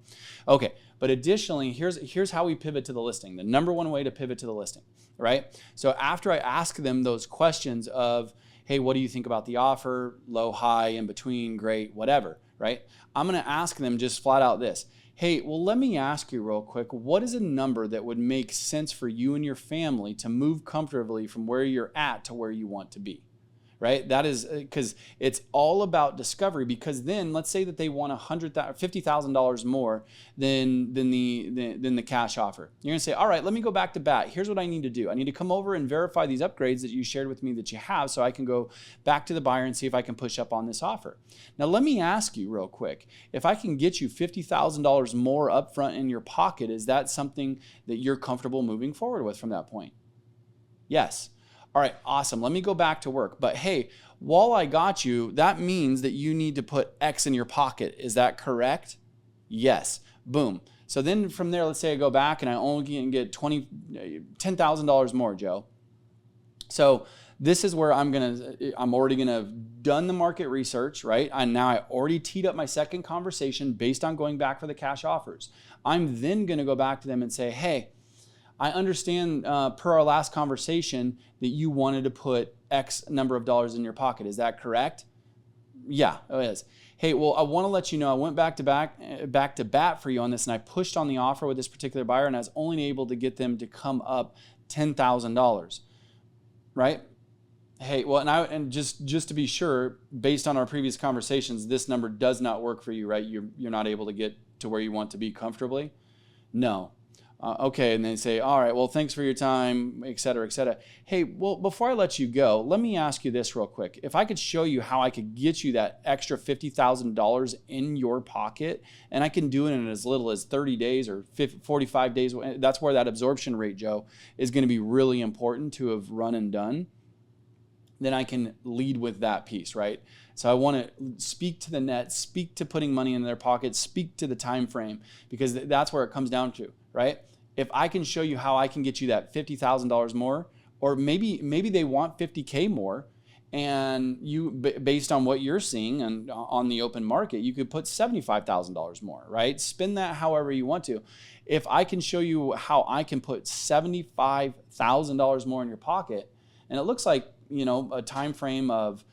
Okay, but additionally, here's how we pivot to the listing. The number one way to pivot to the listing, right? So after I ask them those questions of, hey, what do you think about the offer? Low, high, in between, great, whatever, right? I'm going to ask them just flat out this. Hey, well, let me ask you real quick, what is a number that would make sense for you and your family to move comfortably from where you're at to where you want to be? Right? That is because it's all about discovery, because then let's say that they want $50,000 more than the cash offer. You're going to say, all right, let me go back to bat. Here's what I need to do. I need to come over and verify these upgrades that you shared with me that you have so I can go back to the buyer and see if I can push up on this offer. Now, let me ask you real quick, if I can get you $50,000 more upfront in your pocket, is that something that you're comfortable moving forward with from that point? Yes. All right, awesome. Let me go back to work. But hey, while I got you, that means that you need to put X in your pocket. Is that correct? Yes. Boom. So then from there, let's say I go back and I only can get $10,000 more, Joe. So this is where I'm already gonna have done the market research, right? And now I already teed up my second conversation based on going back for the cash offers. I'm then gonna go back to them and say, hey, I understand per our last conversation that you wanted to put X number of dollars in your pocket. Is that correct? Yeah, it is. Hey, well, I want to let you know I went back to bat for you on this, and I pushed on the offer with this particular buyer, and I was only able to get them to come up $10,000, right? Hey, well, and just to be sure, based on our previous conversations, this number does not work for you, right? You're not able to get to where you want to be comfortably? No. Okay, and they say, all right, well, thanks for your time, et cetera, et cetera. Hey, well, before I let you go, let me ask you this real quick. If I could show you how I could get you that extra $50,000 in your pocket, and I can do it in as little as 30 days or 45 days, that's where that absorption rate, Joe, is going to be really important to have run and done, then I can lead with that piece, right? So I want to speak to the net, speak to putting money in their pocket, speak to the time frame, because that's where it comes down to, right? If I can show you how I can get you that $50,000 more, or maybe they want 50K more, and you, based on what you're seeing and on the open market, you could put $75,000 more, right? Spin that however you want to. If I can show you how I can put $75,000 more in your pocket, and it looks like, a time frame of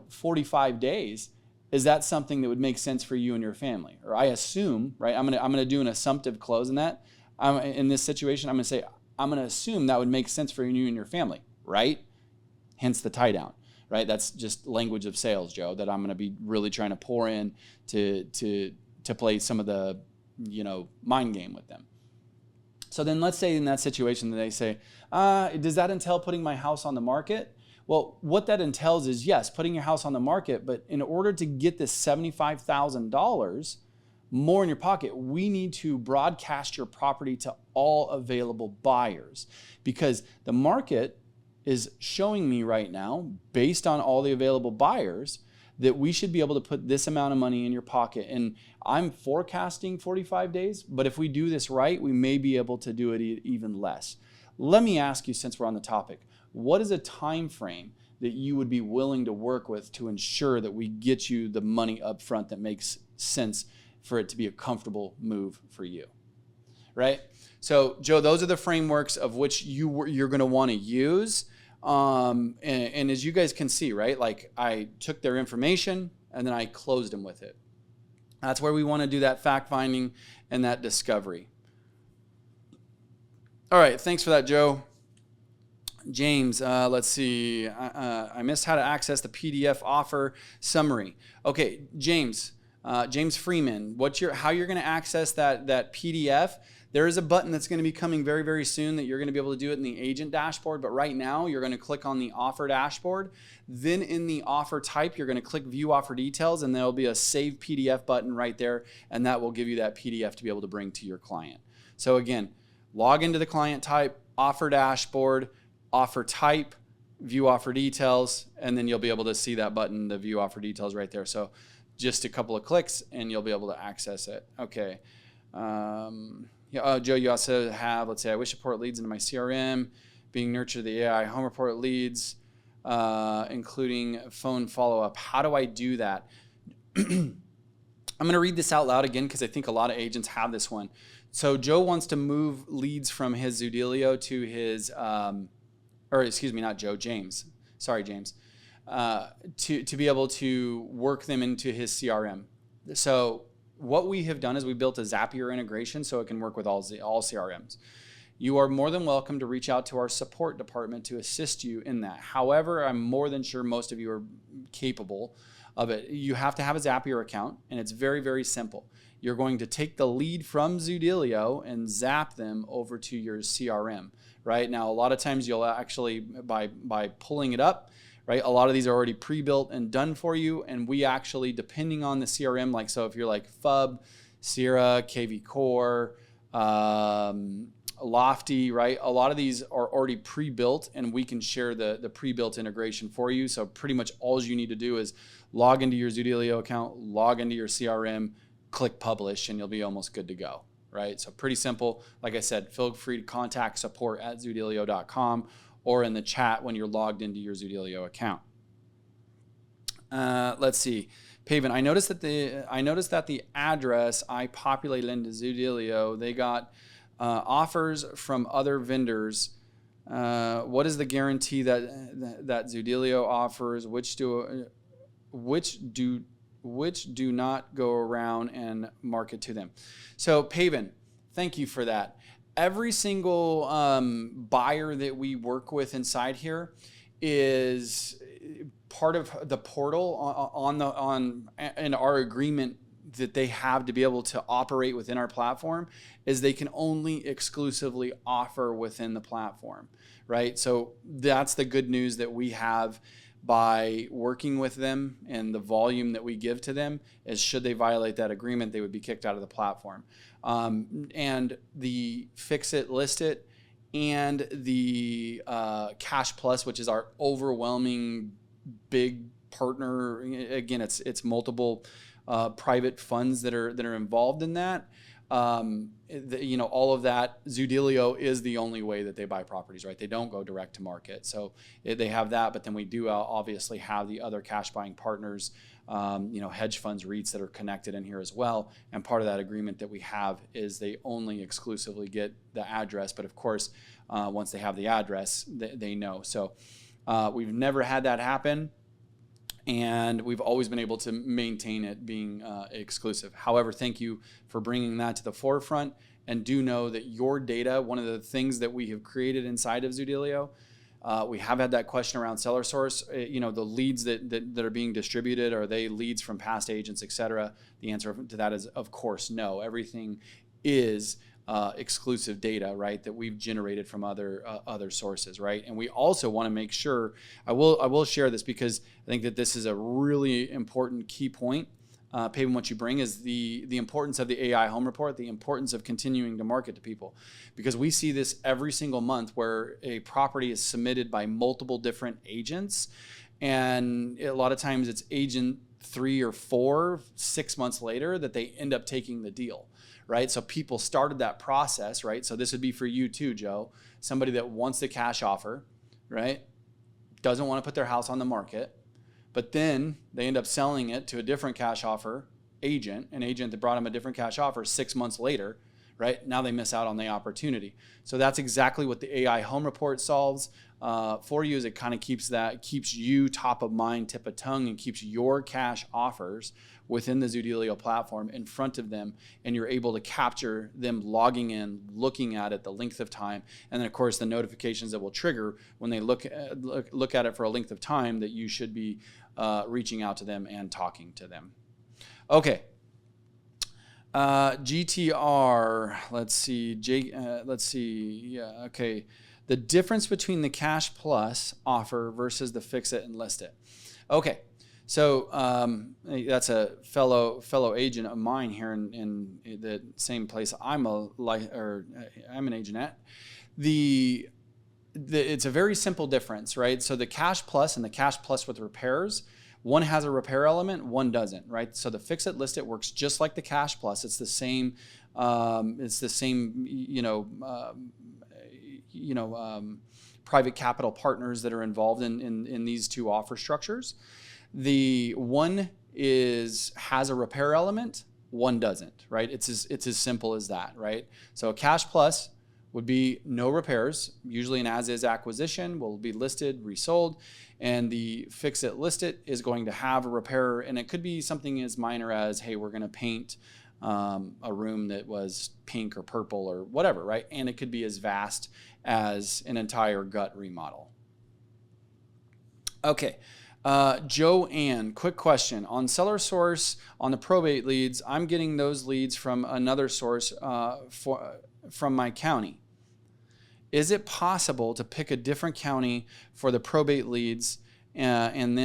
45 days, is that something that would make sense for you and your family? Or I assume, right? I'm gonna do an assumptive close in that. In this situation, I'm gonna assume that would make sense for you and your family, right? Hence the tie down, right? That's just language of sales, Joe, that I'm gonna be really trying to pour in to play some of the, mind game with them. So then let's say in that situation that they say, does that entail putting my house on the market? Well, what that entails is, yes, putting your house on the market, but in order to get this $75,000 more in your pocket, we need to broadcast your property to all available buyers, because the market is showing me right now, based on all the available buyers, that we should be able to put this amount of money in your pocket. And I'm forecasting 45 days, but if we do this right, we may be able to do it even less. Let me ask you, since we're on the topic, what is a time frame that you would be willing to work with to ensure that we get you the money up front that makes sense for it to be a comfortable move for you, right? So, Joe, those are the frameworks of which you're going to want to use. And as you guys can see, right, like I took their information and then I closed them with it. That's where we want to do that fact finding and that discovery. All right, thanks for that, Joe. James, let's see. I missed how to access the PDF offer summary. Okay, James Freeman, how you're going to access that PDF? There is a button that's going to be coming very, very soon that you're going to be able to do it in the agent dashboard. But right now, you're going to click on the offer dashboard. Then in the offer type, you're going to click view offer details, and there'll be a save PDF button right there, and that will give you that PDF to be able to bring to your client. So again, log into the client type, offer dashboard, offer type, view offer details, and then you'll be able to see that button, the view offer details right there. So just a couple of clicks and you'll be able to access it. Okay. Joe, you also have, let's say, I wish to report leads into my CRM, being nurtured the AI home report leads, including phone follow-up. How do I do that? I'm going to read this out loud again because I think a lot of agents have this one. So Joe wants to move leads from his Zoodealio to his, James. Sorry, James. To be able to work them into his CRM. So what we have done is we built a Zapier integration so it can work with all CRMs. You are more than welcome to reach out to our support department to assist you in that. However, I'm more than sure most of you are capable of it. You have to have a Zapier account, and it's very, very simple. You're going to take the lead from Zoodealio and zap them over to your CRM, right? Now, a lot of times you'll actually, by pulling it up, right? A lot of these are already pre-built and done for you, and we actually, depending on the CRM, like, so if you're like FUB, Sierra, KV Core, Lofty, right? A lot of these are already pre-built, and we can share the pre-built integration for you. So pretty much all you need to do is log into your Zoodealio account, log into your CRM, click publish, and you'll be almost good to go, right? So pretty simple. Like I said, feel free to contact support@zoodealio.com or in the chat when you're logged into your Zoodealio account. Let's see. Paven, I noticed that the address I populated into Zoodealio, they got offers from other vendors. What is the guarantee that Zoodealio offers? Which do not go around and market to them? So Paven, thank you for that. Every single buyer that we work with inside here is part of the portal in our agreement that they have to be able to operate within our platform is they can only exclusively offer within the platform, right? So that's the good news that we have by working with them, and the volume that we give to them is, should they violate that agreement, they would be kicked out of the platform. And the fix it, list it, and the Cash Plus, which is our overwhelming big partner. Again, it's multiple private funds that are involved in that. All of that, Zoodealio is the only way that they buy properties, right? They don't go direct to market. So they have that, but then we do obviously have the other cash buying partners, hedge funds, REITs that are connected in here as well. And part of that agreement that we have is they only exclusively get the address. But of course, once they have the address, they know. So we've never had that happen. And we've always been able to maintain it being exclusive. However, thank you for bringing that to the forefront. And do know that your data, one of the things that we have created inside of Zoodealio, we have had that question around SellerSource. The leads that are being distributed, are they leads from past agents, et cetera? The answer to that is, of course, no. Everything is exclusive data, right, that we've generated from other sources, right? And we also want to make sure, I will share this because I think that this is a really important key point. Paving What You Bring is the importance of the AI home report, the importance of continuing to market to people, because we see this every single month where a property is submitted by multiple different agents, and a lot of times it's agent 3 or 4, 6 months later that they end up taking the deal. Right? So people started that process, right? So this would be for you too, Joe. Somebody that wants the cash offer, right? Doesn't want to put their house on the market, but then they end up selling it to a different cash offer agent, an agent that brought them a different cash offer 6 months later, right? Now they miss out on the opportunity. So that's exactly what the AI home report solves for you, is it kind of keeps you top of mind, tip of tongue, and keeps your cash offers within the Zoodealio platform in front of them, and you're able to capture them logging in, looking at it, the length of time, and then of course the notifications that will trigger when they look at it for a length of time that you should be reaching out to them and talking to them. Okay. GTR, let's see, yeah, okay. The difference between the Cash Plus offer versus the Fix It and List It. Okay. So that's a fellow agent of mine here in the same place I'm an agent at. It's a very simple difference, right? So the Cash Plus and the Cash Plus with repairs, one has a repair element, one doesn't, right? So the Fix It, List It works just like the Cash Plus. It's the same. Private capital partners that are involved in these two offer structures. The one has a repair element, one doesn't, right? It's as simple as that, right? So a Cash Plus would be no repairs, usually an as-is acquisition, will be listed, resold, and the Fix It, List It is going to have a repair, and it could be something as minor as, hey, we're going to paint a room that was pink or purple or whatever, right? And it could be as vast as an entire gut remodel. Okay. Joanne, quick question. On SellerSource, on the probate leads, I'm getting those leads from another source from my county. Is it possible to pick a different county for the probate leads and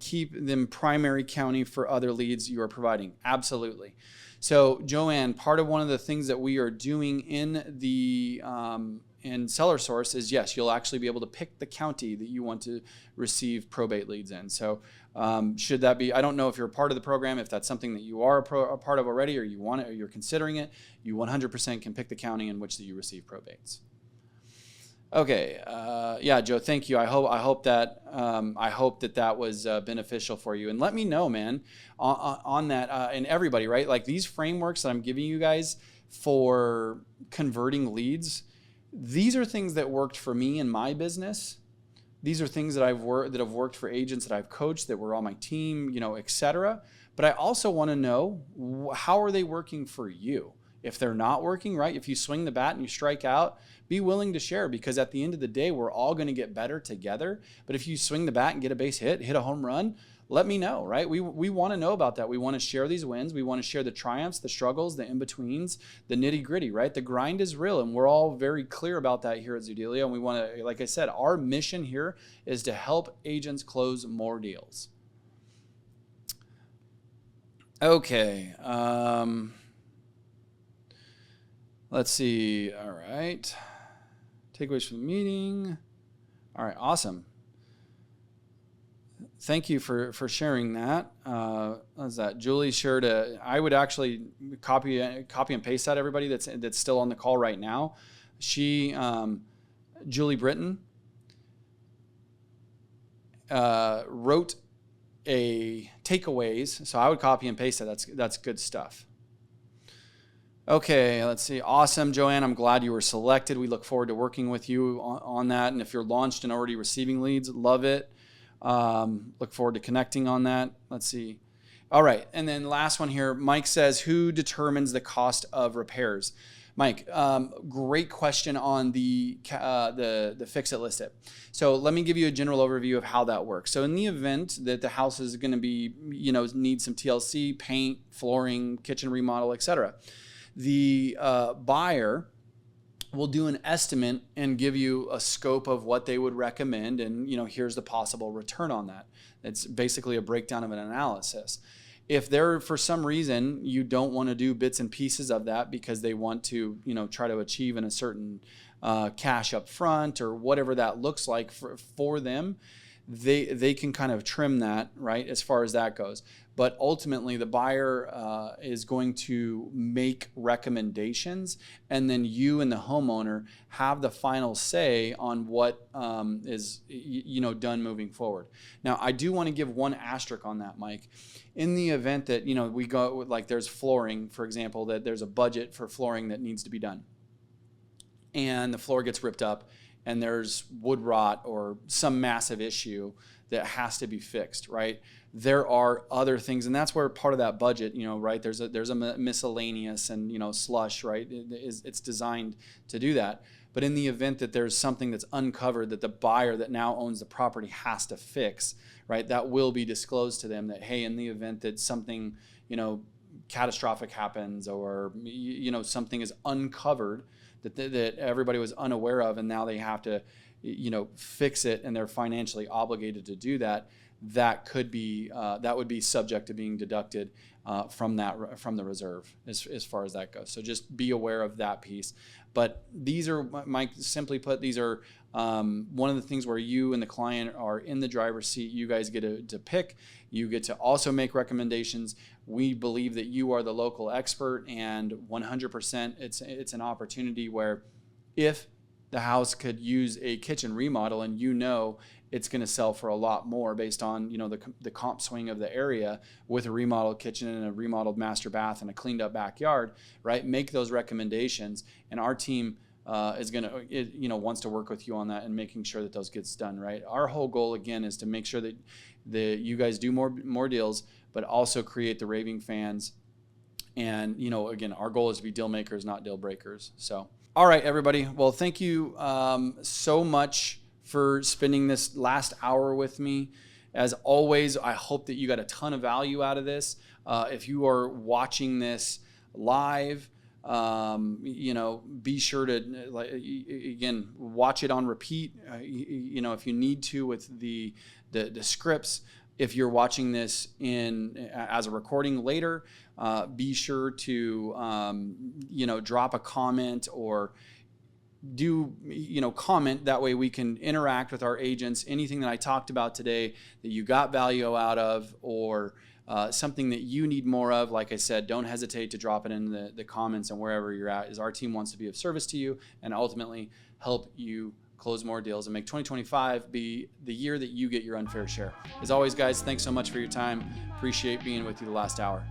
keep them primary county for other leads you are providing? Absolutely. So Joanne, part of one of the things that we are doing in SellerSource is, yes, you'll actually be able to pick the county that you want to receive probate leads in. So should that be, I don't know if you're a part of the program, if that's something that you are a part of already, or you want it, or you're considering it, you 100% can pick the county in which that you receive probates. Okay, yeah, Joe, thank you. I hope that was beneficial for you. And let me know, man, on that, and everybody, right? Like these frameworks that I'm giving you guys for converting leads, these are things that worked for me in my business. These are things that have worked for agents that I've coached that were on my team, etc. But I also want to know, how are they working for you? If they're not working, right? If you swing the bat and you strike out, be willing to share, because at the end of the day, we're all going to get better together. But if you swing the bat and get a base hit a home run, let me know, right? We want to know about that. We want to share these wins. We want to share the triumphs, the struggles, the in-betweens, the nitty-gritty, right? The grind is real, and we're all very clear about that here at Zoodealio. And we want to, like I said, our mission here is to help agents close more deals. Okay. Let's see. All right. Takeaways from the meeting. All right. Awesome. Thank you for sharing that. What was that? Julie shared I would actually copy and paste that, everybody that's still on the call right now. She, Julie Britton, wrote a takeaways. So I would copy and paste that. That's good stuff. Okay, let's see. Awesome, Joanne. I'm glad you were selected. We look forward to working with you on that. And if you're launched and already receiving leads, love it. Look forward to connecting on that. Let's see. All right. And then last one here, Mike says, who determines the cost of repairs? Mike, great question on the fix it, list it. So let me give you a general overview of how that works. So in the event that the house is going to be, need some TLC, paint, flooring, kitchen remodel, etc., the buyer will do an estimate and give you a scope of what they would recommend, and here's the possible return on that. It's basically a breakdown of an analysis. If there, for some reason, you don't want to do bits and pieces of that because they want to, try to achieve in a certain cash up front or whatever that looks like for them, they can kind of trim that, right, as far as that goes. But ultimately, the buyer is going to make recommendations, and then you and the homeowner have the final say on what is done moving forward. Now, I do want to give one asterisk on that, Mike. In the event that we go like there's flooring, for example, that there's a budget for flooring that needs to be done, and the floor gets ripped up, and there's wood rot or some massive issue that has to be fixed, right? There are other things, and that's where part of that budget, right? There's a miscellaneous and slush, right? It's designed to do that. But in the event that there's something that's uncovered that the buyer that now owns the property has to fix, right? That will be disclosed to them that, hey, in the event that something, catastrophic happens, or something is uncovered that everybody was unaware of, and now they have to fix it, and they're financially obligated to do that, that could be that would be subject to being deducted from the reserve as far as that goes. So just be aware of that piece. But these are, Mike, simply put, these are one of the things where you and the client are in the driver's seat. You guys get to pick. You get to also make recommendations. We believe that you are the local expert, and 100% it's an opportunity where if the house could use a kitchen remodel, and it's going to sell for a lot more based on the comp swing of the area with a remodeled kitchen and a remodeled master bath and a cleaned up backyard, right? Make those recommendations, and our team is going to wants to work with you on that and making sure that those gets done, right? Our whole goal again is to make sure that you guys do more deals, but also create the raving fans. And again, our goal is to be deal makers, not deal breakers. So all right, everybody. Well, thank you so much for spending this last hour with me. As always, I hope that you got a ton of value out of this. If you are watching this live, be sure to, again, watch it on repeat, if you need to with the scripts. If you're watching this as a recording later, be sure to, drop a comment or do comment. That way we can interact with our agents. Anything that I talked about today that you got value out of, or something that you need more of, like I said, don't hesitate to drop it in the comments, and wherever you're at, as our team wants to be of service to you and ultimately help you close more deals and make 2025 be the year that you get your unfair share. As always, guys, thanks so much for your time. Appreciate being with you the last hour.